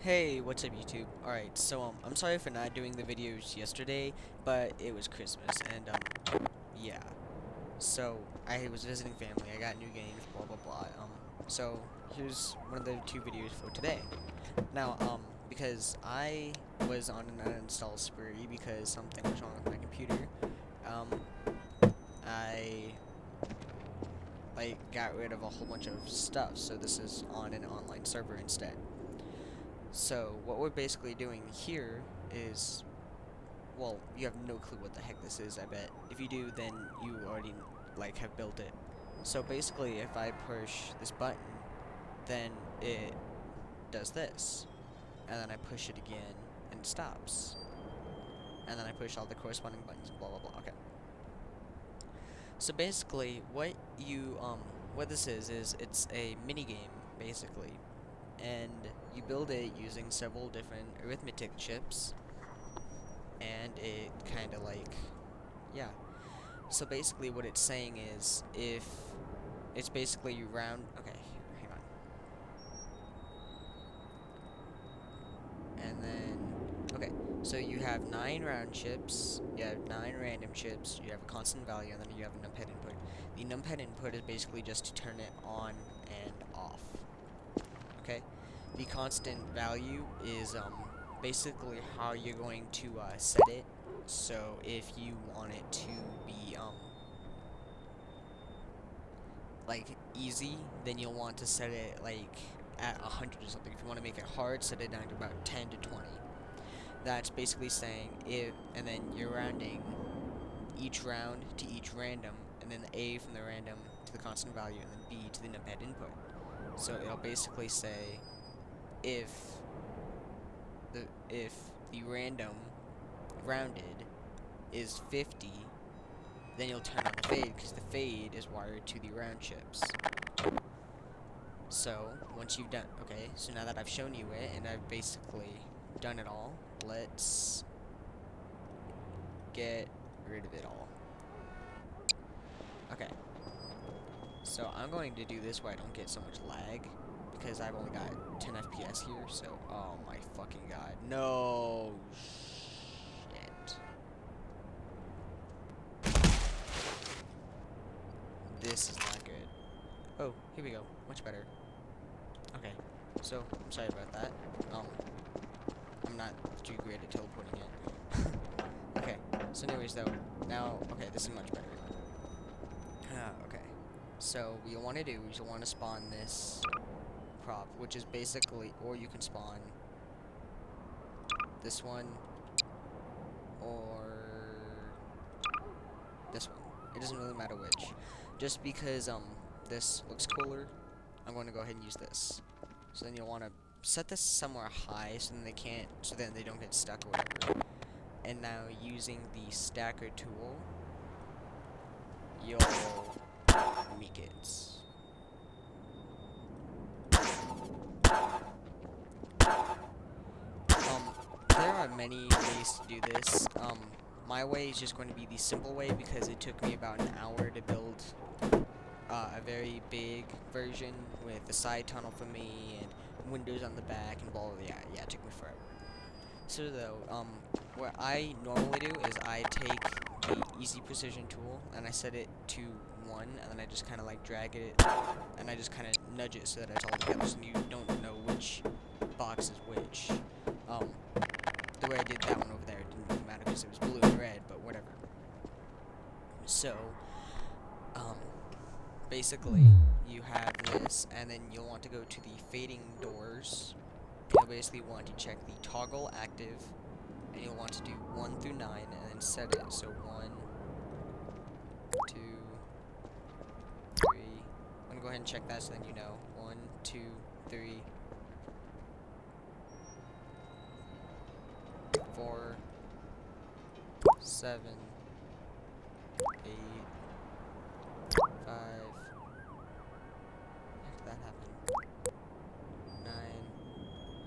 Hey, what's up YouTube? Alright, so I'm sorry for not doing the videos yesterday, but it was Christmas and yeah. So I was visiting family, I got new games, blah blah blah. So here's one of the two videos for today. Now, because I was on an uninstall spree because something was wrong with my computer, um I got rid of a whole bunch of stuff, so this is on an online server instead. So, what we're basically doing here is, well, you have no clue what the heck this is, I bet. If you do, then you already, have built it. So basically, if I push this button, then it does this. And then I push it again, and it stops. And then I push all the corresponding buttons, blah blah blah, okay. So basically, what this is it's a mini game, basically. And you build it using several different arithmetic chips, and it kind of yeah. So basically what it's saying is, if it's basically you round, okay, hang on. And then, okay, so you have 9 round chips, you have 9 random chips, you have a constant value, and then you have a numpad input. The numpad input is basically just to turn it on and off, okay? The constant value is, basically how you're going to, set it. So if you want it to be, easy, then you'll want to set it, at 100 or something. If you want to make it hard, set it down to about 10 to 20. That's basically saying and then you're rounding each round to each random, and then the A from the random to the constant value, and then B to the numpad input. So it'll basically say, if the random rounded is 50, then you'll turn on the fade, because the fade is wired to the round chips. So, once you've done, okay, so now that I've shown you it, and I've basically done it all, let's get rid of it all. Okay. So, I'm going to do this where I don't get so much lag, because I've only got 10 FPS here, so, oh my fucking god. No shit. This is not good. Oh, here we go. Much better. Okay, so, I'm sorry about that. I'm not too great at teleporting yet. Okay, so anyways though, now, okay, this is much better. Okay, so what you want to do is you want to spawn this prop, which is basically, or you can spawn this one, or this one. It doesn't really matter which. Just because, this looks cooler, I'm going to go ahead and use this. So then you'll want to set this somewhere high, so then they don't get stuck or whatever. And now, using the stacker tool, you'll make it. There are many ways to do this. My way is just going to be the simple way, because it took me about an hour to build a very big version with a side tunnel for me and windows on the back and blah blah. Yeah, it took me forever. So though, what I normally do is I take the easy precision tool and I set it to 1, and then I just kind of drag it, and I just kind of nudge it so that it's all together, so you don't know which box is which. The way I did that one over there, it didn't really matter because it was blue and red, but whatever. So, basically, you have this, and then you'll want to go to the fading doors. You'll basically want to check the toggle active, and you'll want to do 1 through 9, and then set it. So 1, 2, 3. I'm gonna go ahead and check that, so then you know. 1, 2, 3, 4, 7, 8, 5. How did that happen? 9,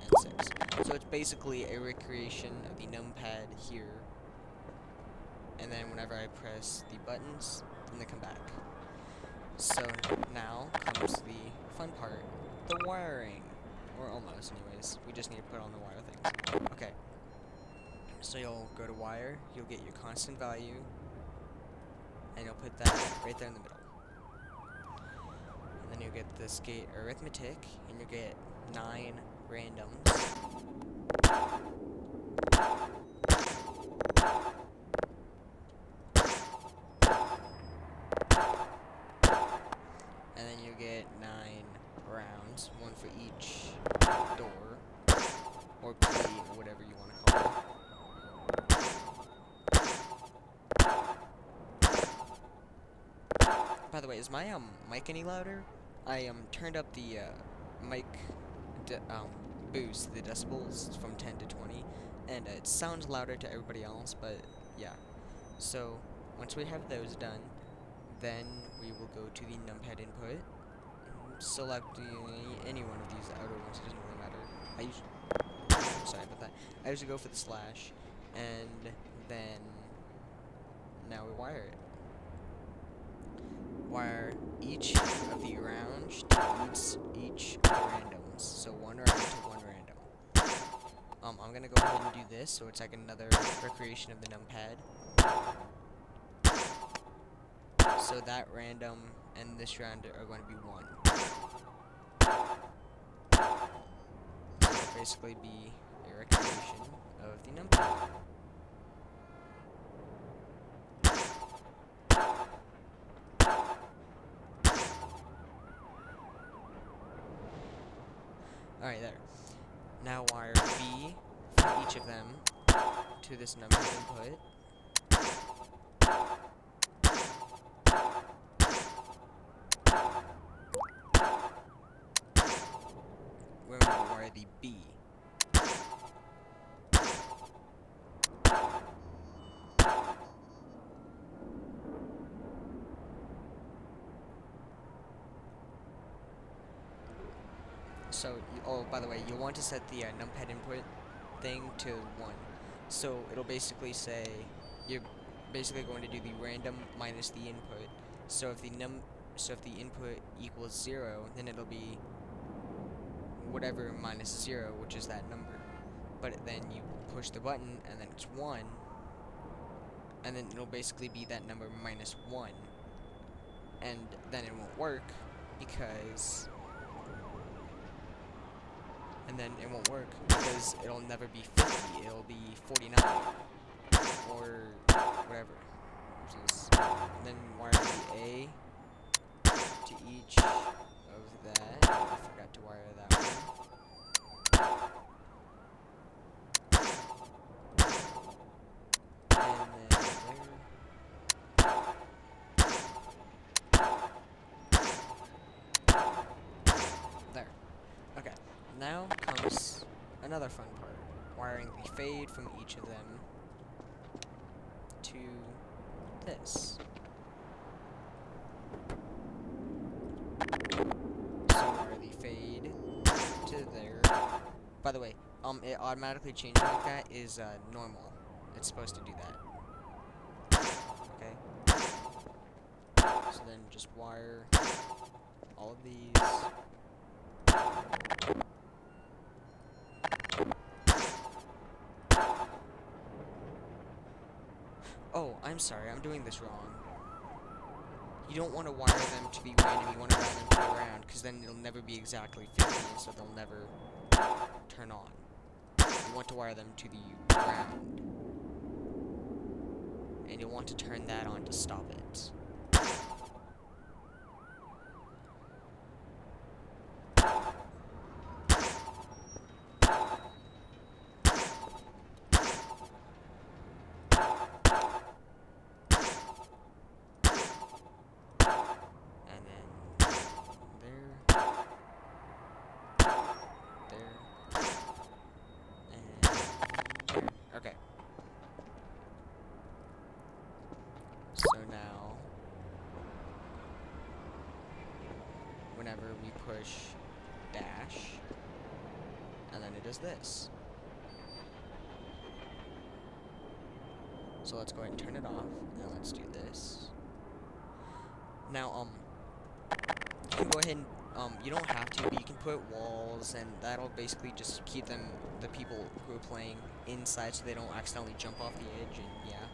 and 6. So it's basically a recreation of the numpad here. And then whenever I press the buttons, then they come back. So now comes the fun part, the wiring. or almost anyways. We just need to put on the wire things. Okay. So you'll go to wire, you'll get your constant value, and you'll put that right there in the middle. And then you'll get this gate arithmetic, and you'll get 9 randoms. And then you get 9 rounds, one for each door, or key, or whatever you want to call it. By the way, is my mic any louder? I turned up the mic boost, the decibels from 10 to 20, and it sounds louder to everybody else, but yeah. So once we have those done, then we will go to the numpad input, select any one of these outer ones. It doesn't really matter. Sorry about that. I usually go for the slash, and then now we wire it. Wire each of the rounds to each of the randoms. So one round to one random. I'm gonna go ahead and do this, so it's like another recreation of the numpad. So that random and this round are going to be 1. So it'll basically be a recreation of the numpad. Alright, there. Now wire B from each of them to this numpad input. We're going to wire the B. So, oh, by the way, you'll want to set the numpad input thing to 1. So it'll basically say you're basically going to do the random minus the input. So if the input equals 0, then it'll be whatever minus 0, which is that number. But then you push the button, and then it's 1, and then it'll basically be that number minus 1. And then it won't work because... And then it won't work because it'll never be 50, it'll be 49, or whatever. And then wire the A to each of that. I forgot to wire that one. And then there. There. Okay. Now comes another fun part, wiring the fade from each of them to this. So wire the fade to there. By the way, it automatically changing like that is normal. It's supposed to do that. Okay. So then just wire all of these. Oh, I'm sorry, I'm doing this wrong. You don't want to wire them to be random, you want to wire them to be round, because then it'll never be exactly 50, so they'll never turn on. You want to wire them to the round. And you'll want to turn that on to stop it. Okay. So now, whenever we push dash, and then it does this. So let's go ahead and turn it off, and let's do this. Now, you can go ahead and You don't have to, but you can put walls, and that'll basically just keep the people who are playing inside, so they don't accidentally jump off the edge. And yeah,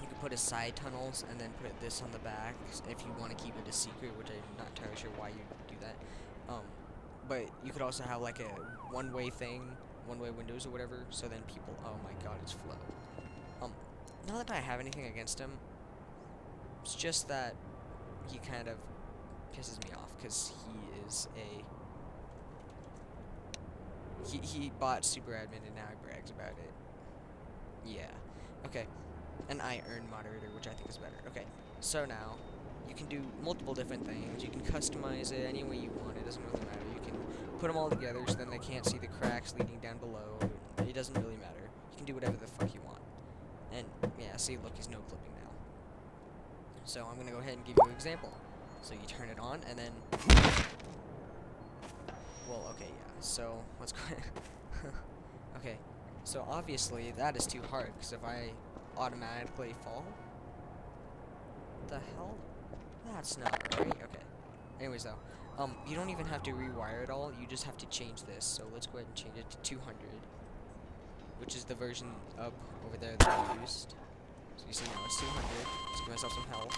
you can put a side tunnels, and then put this on the back if you want to keep it a secret, which I'm not entirely sure why you do that. But you could also have like a one-way thing, one-way windows or whatever, so then people. Oh my God, it's Flo. Not that I have anything against him. It's just that he kind of pisses me off because he is he bought super admin and now he brags about it. Yeah. Okay. And I earn moderator, which I think is better. Okay. So now you can do multiple different things. You can customize it any way you want. It doesn't really matter. You can put them all together so then they can't see the cracks leading down below. It doesn't really matter. You can do whatever the fuck you want. And yeah, see, look, he's no clipping now. So I'm gonna go ahead and give you an example. So you turn it on, and then, well, okay, yeah. So let's go. Okay, so obviously that is too hard because if I automatically fall, what the hell? That's not right. Okay. Anyways, though, you don't even have to rewire it all. You just have to change this. So let's go ahead and change it to 200, which is the version up over there that I used. So you see now it's 200. Let's give myself some health.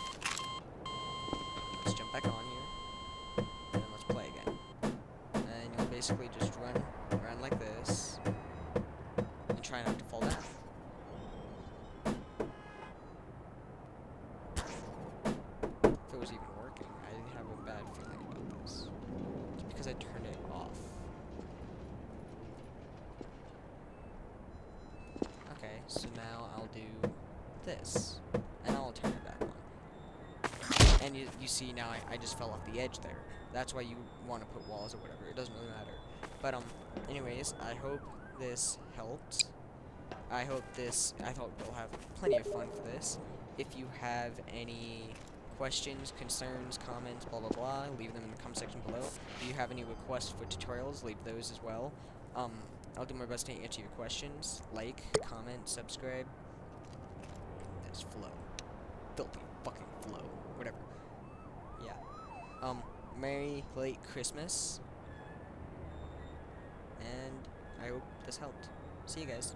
Let's jump back on here, and then let's play again. And you'll basically just run like this, and try not to fall down. If it was even working, I have a bad feeling about this. It's because I turned it off. Okay, so now I'll do this, and I'll turn it back on. And you see now I just fell off the edge there. That's why you want to put walls or whatever. It doesn't really matter. But anyways, I hope this helped. I hope we'll have plenty of fun for this. If you have any questions, concerns, comments, blah blah blah, leave them in the comment section below. If you have any requests for tutorials, leave those as well. I'll do my best to answer your questions. Like, comment, subscribe. There's Flo. Filthy fucking Flo. Whatever. Yeah. Merry late Christmas. And I hope this helped. See you guys.